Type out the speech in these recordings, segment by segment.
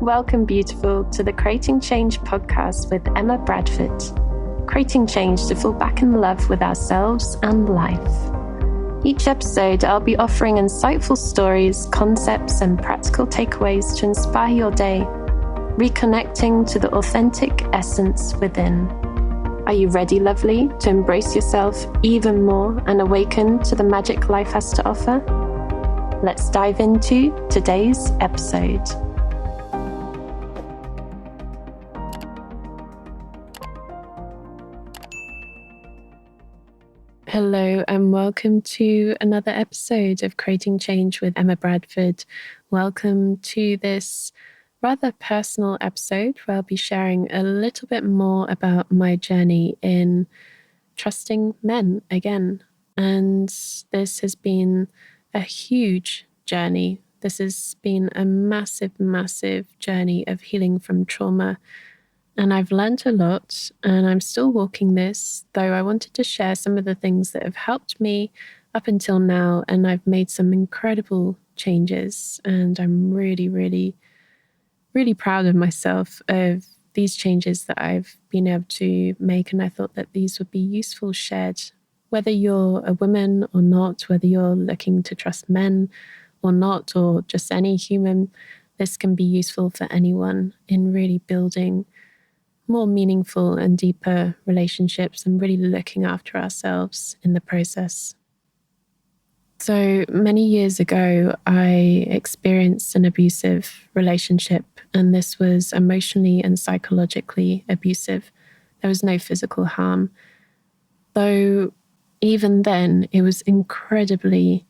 Welcome, beautiful, to the Creating Change podcast with Emma Bradford. Creating change to fall back in love with ourselves and life. Each episode, I'll be offering insightful stories, concepts, and practical takeaways to inspire your day, reconnecting to the authentic essence within. Are you ready, lovely, to embrace yourself even more and awaken to the magic life has to offer? Let's dive into today's episode. Hello and welcome to another episode of Creating Change with Emma Bradford. Welcome to this rather personal episode where I'll be sharing a little bit more about my journey in trusting men again. And this has been a huge journey. This has been a massive, massive journey of healing from trauma. And I've learned a lot and I'm still walking this, though I wanted to share some of the things that have helped me up until now. And I've made some incredible changes and I'm really, really, really proud of myself of these changes that I've been able to make. And I thought that these would be useful shared, whether you're a woman or not, whether you're looking to trust men or not, or just any human. This can be useful for anyone in really building more meaningful and deeper relationships and really looking after ourselves in the process. So many years ago, I experienced an abusive relationship, and this was emotionally and psychologically abusive. There was no physical harm. Though even then, it was incredibly,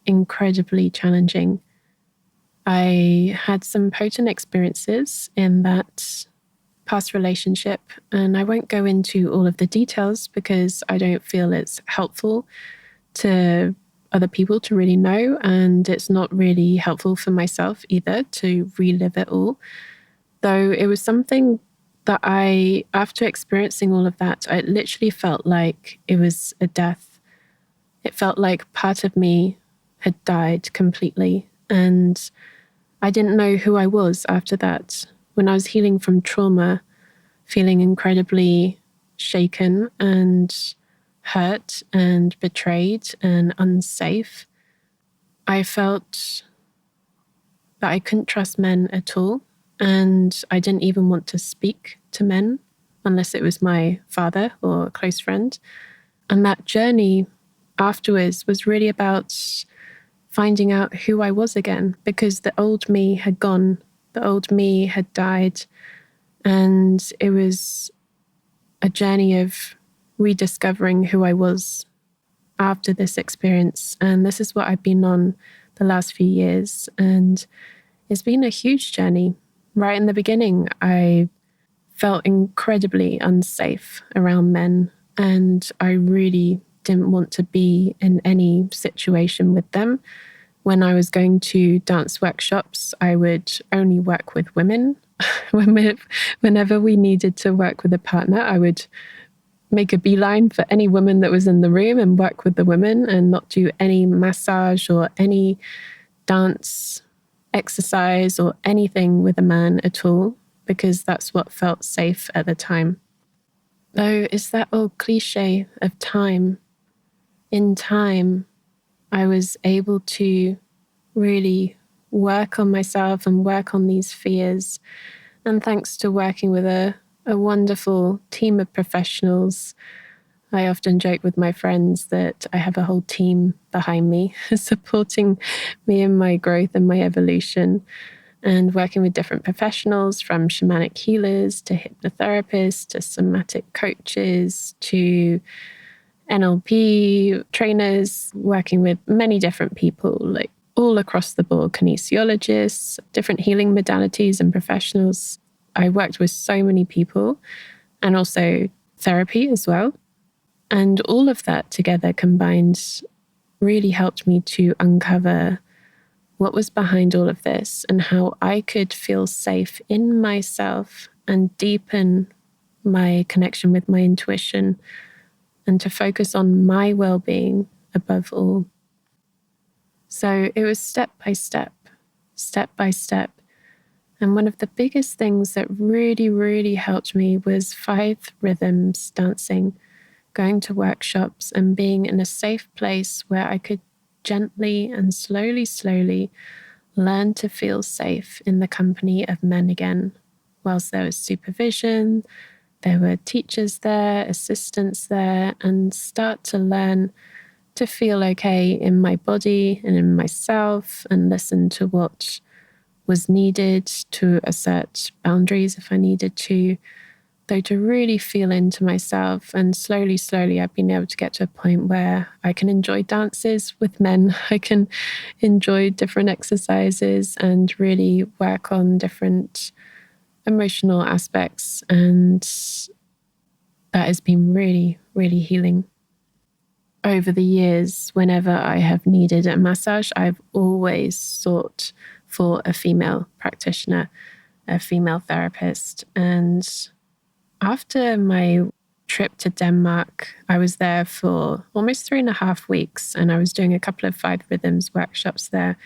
incredibly challenging. I had some potent experiences in that past relationship, and I won't go into all of the details because I don't feel it's helpful to other people to really know, and it's not really helpful for myself either to relive it all. Though it was something that after experiencing all of that, I literally felt like it was a death. It felt like part of me had died completely, and I didn't know who I was after that. When I was healing from trauma, feeling incredibly shaken and hurt and betrayed and unsafe, I felt that I couldn't trust men at all. And I didn't even want to speak to men unless it was my father or a close friend. And that journey afterwards was really about finding out who I was again, because the old me had gone. The old me had died, and it was a journey of rediscovering who I was after this experience. And this is what I've been on the last few years, and it's been a huge journey. Right in the beginning, I felt incredibly unsafe around men, and I really didn't want to be in any situation with them. When I was going to dance workshops, I would only work with women. Whenever we needed to work with a partner, I would make a beeline for any woman that was in the room and work with the women and not do any massage or any dance exercise or anything with a man at all, because that's what felt safe at the time. Though it's that old cliche of time. In time, I was able to really work on myself and work on these fears. And thanks to working with a wonderful team of professionals, I often joke with my friends that I have a whole team behind me, supporting me in my growth and my evolution, and working with different professionals, from shamanic healers to hypnotherapists to somatic coaches to NLP trainers, working with many different people, like all across the board, kinesiologists, different healing modalities and professionals. I worked with so many people, and also therapy as well. And all of that together combined really helped me to uncover what was behind all of this and how I could feel safe in myself and deepen my connection with my intuition, and to focus on my well-being above all. So it was step by step, And one of the biggest things that really, really helped me was 5 rhythms dancing, going to workshops and being in a safe place where I could gently and slowly learn to feel safe in the company of men again. Whilst there was supervision, there were teachers there, assistants there, and start to learn to feel okay in my body and in myself and listen to what was needed, to assert boundaries if I needed to, though to really feel into myself. And slowly, I've been able to get to a point where I can enjoy dances with men. I can enjoy different exercises and really work on different emotional aspects. And that has been really, really healing. Over the years, whenever I have needed a massage, I've always sought for a female practitioner, a female therapist. And after my trip to Denmark, I was there for almost 3.5 weeks, and I was doing a couple of 5 rhythms workshops there.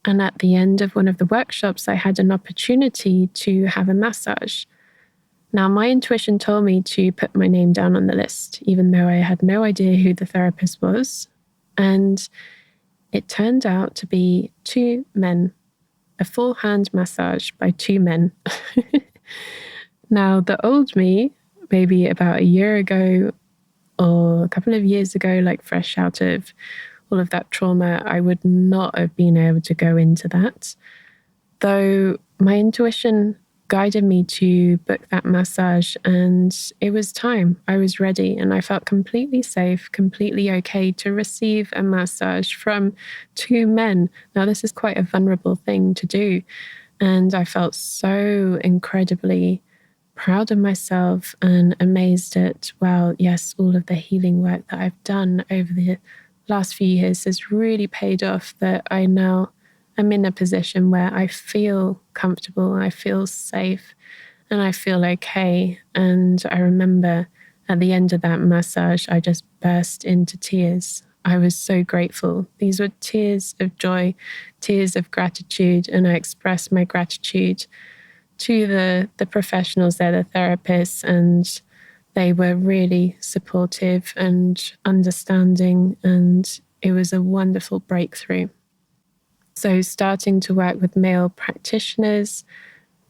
And at the end of one of the workshops, I had an opportunity to have a massage. Now, my intuition told me to put my name down on the list, even though I had no idea who the therapist was. And it turned out to be 2 men, a full hand massage by 2 men. Now, the old me, maybe about a year ago or a couple of years ago, like fresh out of all of that trauma, I would not have been able to go into that. Though my intuition guided me to book that massage, and it was time. I was ready, and I felt completely safe, completely okay to receive a massage from 2 men. Now, this is quite a vulnerable thing to do, and I felt so incredibly proud of myself and amazed at, well, yes, all of the healing work that I've done over the last few years has really paid off, that I now am in a position where I feel comfortable, I feel safe, and I feel okay. And I remember at the end of that massage, I just burst into tears. I was so grateful. These were tears of joy, tears of gratitude, and I expressed my gratitude to the professionals there, the therapists, and they were really supportive and understanding, and it was a wonderful breakthrough. So starting to work with male practitioners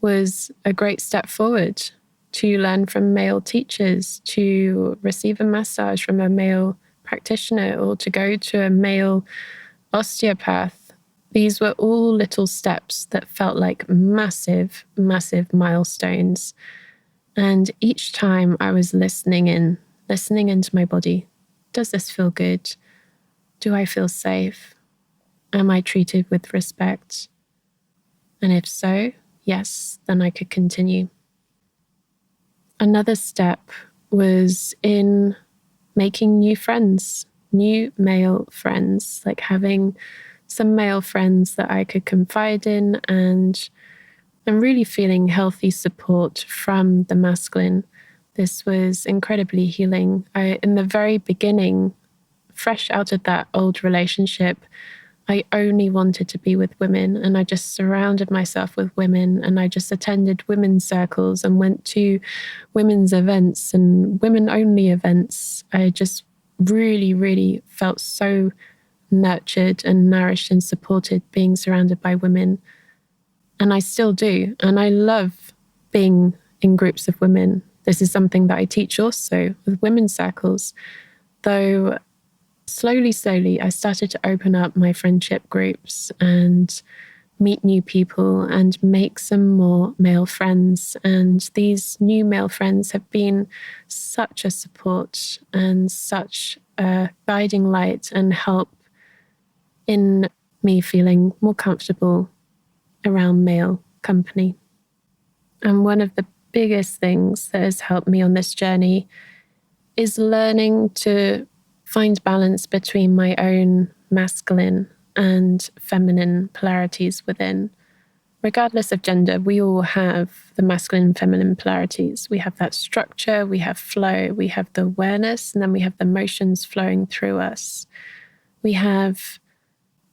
was a great step forward, to learn from male teachers, to receive a massage from a male practitioner, or to go to a male osteopath. These were all little steps that felt like massive, massive milestones. And each time I was listening into my body. Does this feel good? Do I feel safe? Am I treated with respect? And if so, yes, then I could continue. Another step was in making new friends, new male friends, like having some male friends that I could confide in, and really feeling healthy support from the masculine. This was incredibly healing. In the very beginning, fresh out of that old relationship, I only wanted to be with women, and I just surrounded myself with women, and I just attended women's circles and went to women's events and women-only events. I just really, really felt so nurtured and nourished and supported being surrounded by women. And I still do. And I love being in groups of women. This is something that I teach also with women's circles. Though slowly, I started to open up my friendship groups and meet new people and make some more male friends. And these new male friends have been such a support and such a guiding light and help in me feeling more comfortable around male company. And one of the biggest things that has helped me on this journey is learning to find balance between my own masculine and feminine polarities within. Regardless of gender, we all have the masculine and feminine polarities. We have that structure, we have flow, we have the awareness, and then we have the emotions flowing through us. We have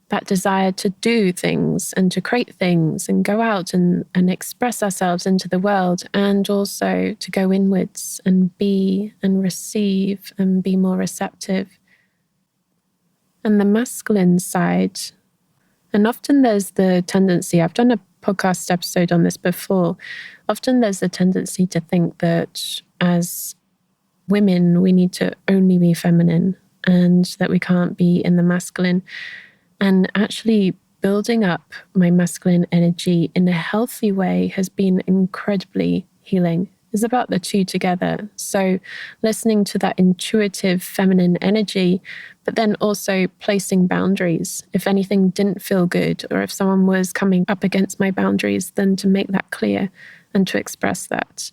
that desire to do things and to create things and go out and express ourselves into the world, and also to go inwards and be and receive and be more receptive. And the masculine side, and often there's the tendency, I've done a podcast episode on this before, often there's the tendency to think that as women, we need to only be feminine and that we can't be in the masculine. And actually building up my masculine energy in a healthy way has been incredibly healing. It's about the two together. So listening to that intuitive feminine energy, but then also placing boundaries. If anything didn't feel good, or if someone was coming up against my boundaries, then to make that clear and to express that.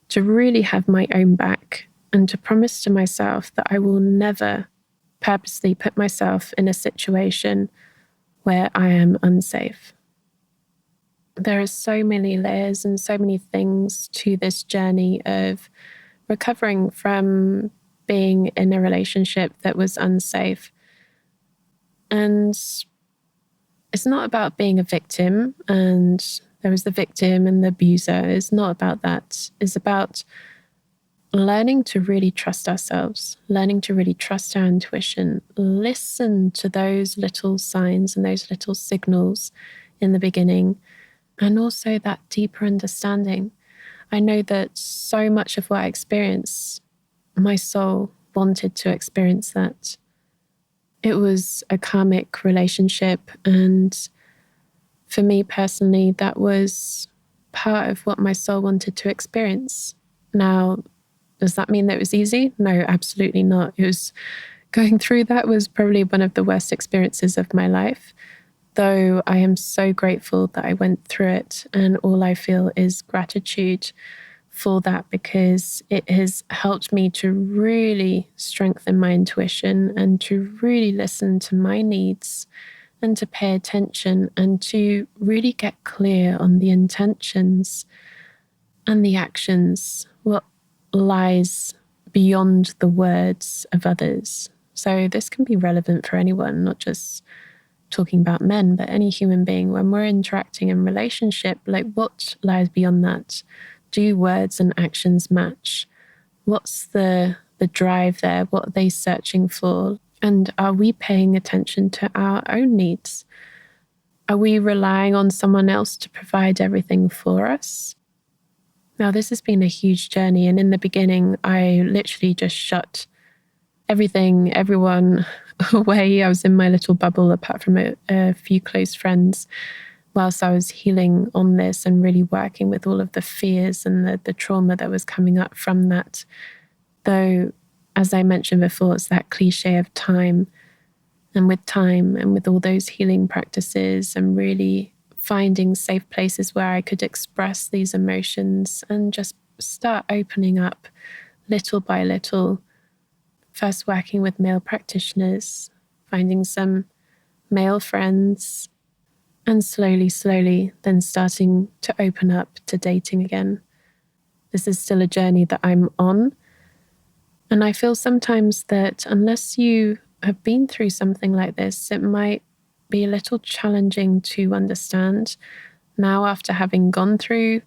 To really have my own back and to promise to myself that I will never purposely put myself in a situation where I am unsafe. There are so many layers and so many things to this journey of recovering from being in a relationship that was unsafe. And it's not about being a victim and there was the victim and the abuser. It's not about that. It's about learning to really trust ourselves, learning to really trust our intuition, listen to those little signs and those little signals in the beginning, and also that deeper understanding. I know that so much of what I experience, my soul wanted to experience that. It was a karmic relationship, and for me personally, that was part of what my soul wanted to experience. Now, does that mean that it was easy? No, absolutely not. It was going through that was probably one of the worst experiences of my life, though I am so grateful that I went through it. And all I feel is gratitude for that, because it has helped me to really strengthen my intuition and to really listen to my needs and to pay attention and to really get clear on the intentions and the actions. What lies beyond the words of others. So this can be relevant for anyone, not just talking about men, but any human being. When we're interacting in relationship, like what lies beyond that? Do words and actions match? What's the drive there? What are they searching for? And are we paying attention to our own needs? Are we relying on someone else to provide everything for us? Now, this has been a huge journey. And in the beginning, I literally just shut everything, everyone away. I was in my little bubble, apart from a few close friends, whilst I was healing on this and really working with all of the fears and the trauma that was coming up from that. Though, as I mentioned before, it's that cliche of time. And with time and with all those healing practices and really finding safe places where I could express these emotions and just start opening up little by little. First working with male practitioners, finding some male friends, and slowly, then starting to open up to dating again. This is still a journey that I'm on. And I feel sometimes that unless you have been through something like this, it might be a little challenging to understand. Now, after having gone through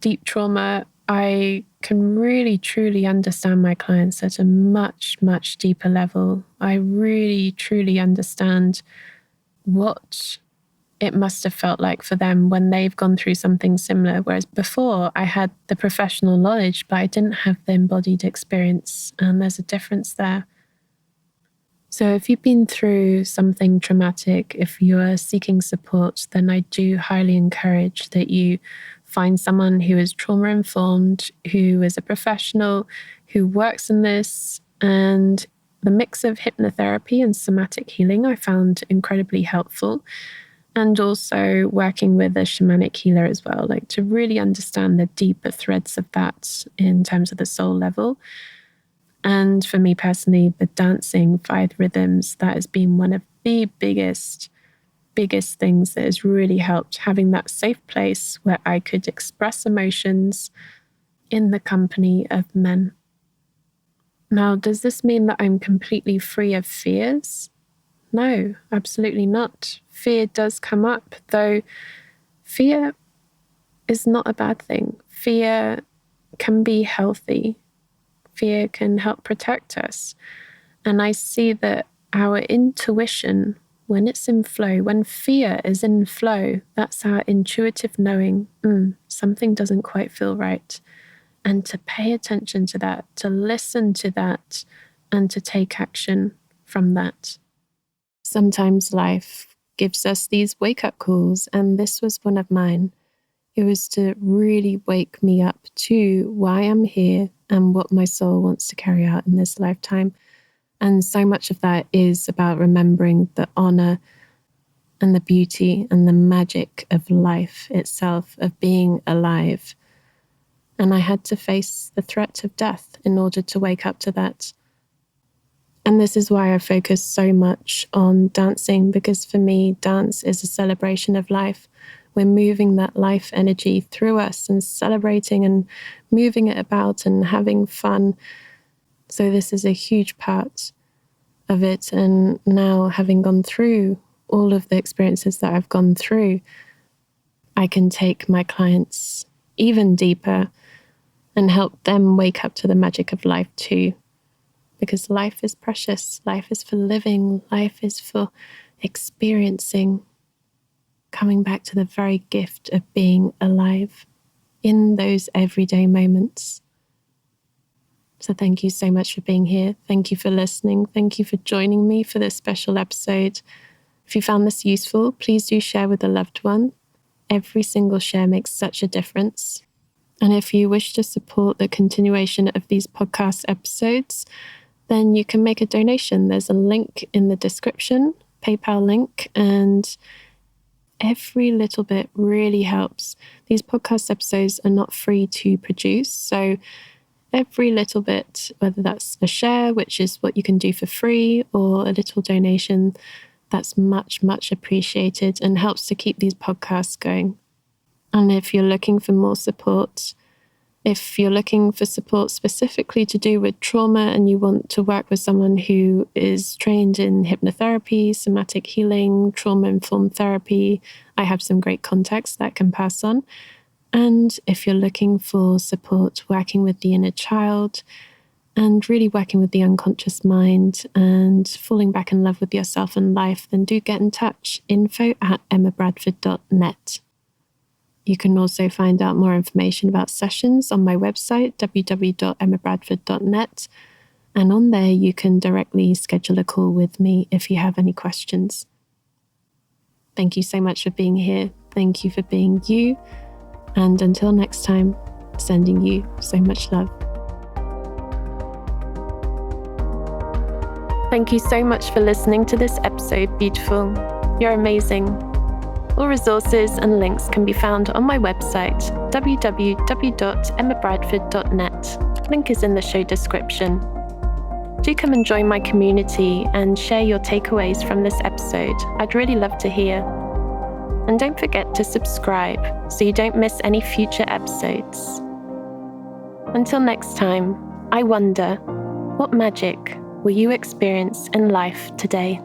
deep trauma, I can really truly understand my clients at a much, much deeper level. I really truly understand what it must have felt like for them when they've gone through something similar. Whereas before I had the professional knowledge, but I didn't have the embodied experience. And there's a difference there. So if you've been through something traumatic, if you're seeking support, then I do highly encourage that you find someone who is trauma-informed, who is a professional, who works in this. And the mix of hypnotherapy and somatic healing I found incredibly helpful. And also working with a shamanic healer as well, like to really understand the deeper threads of that in terms of the soul level. And for me personally, the dancing 5 rhythms, that has been one of the biggest things that has really helped, having that safe place where I could express emotions in the company of men. Now, does this mean that I'm completely free of fears? No, absolutely not. Fear does come up, though fear is not a bad thing. Fear can be healthy. Fear can help protect us. And I see that our intuition, when it's in flow, when fear is in flow, that's our intuitive knowing, something doesn't quite feel right. And to pay attention to that, to listen to that, and to take action from that. Sometimes life gives us these wake-up calls, and this was one of mine. It was to really wake me up to why I'm here and what my soul wants to carry out in this lifetime. And so much of that is about remembering the honor and the beauty and the magic of life itself, of being alive. And I had to face the threat of death in order to wake up to that. And this is why I focus so much on dancing, because for me, dance is a celebration of life. We're moving that life energy through us and celebrating and moving it about and having fun. So this is a huge part of it. And now, having gone through all of the experiences that I've gone through, I can take my clients even deeper and help them wake up to the magic of life too. Because life is precious. Life is for living. Life is for experiencing. Coming back to the very gift of being alive in those everyday moments. So thank you so much for being here. Thank you for listening. Thank you for joining me for this special episode. If you found this useful, please do share with a loved one. Every single share makes such a difference. And if you wish to support the continuation of these podcast episodes, then you can make a donation. There's a link in the description, PayPal link, and every little bit really helps. These podcast episodes are not free to produce, so every little bit, whether that's a share, which is what you can do for free, or a little donation, that's much, much appreciated and helps to keep these podcasts going. And if you're looking for more support, if you're looking for support specifically to do with trauma and you want to work with someone who is trained in hypnotherapy, somatic healing, trauma-informed therapy, I have some great contacts that can pass on. And if you're looking for support working with the inner child and really working with the unconscious mind and falling back in love with yourself and life, then do get in touch. info@emmabradford.net. You can also find out more information about sessions on my website, www.emmabradford.net. And on there, you can directly schedule a call with me if you have any questions. Thank you so much for being here. Thank you for being you. And until next time, sending you so much love. Thank you so much for listening to this episode, beautiful. You're amazing. All resources and links can be found on my website, www.emmabradford.net. Link is in the show description. Do come and join my community and share your takeaways from this episode. I'd really love to hear. And don't forget to subscribe so you don't miss any future episodes. Until next time, I wonder, what magic will you experience in life today?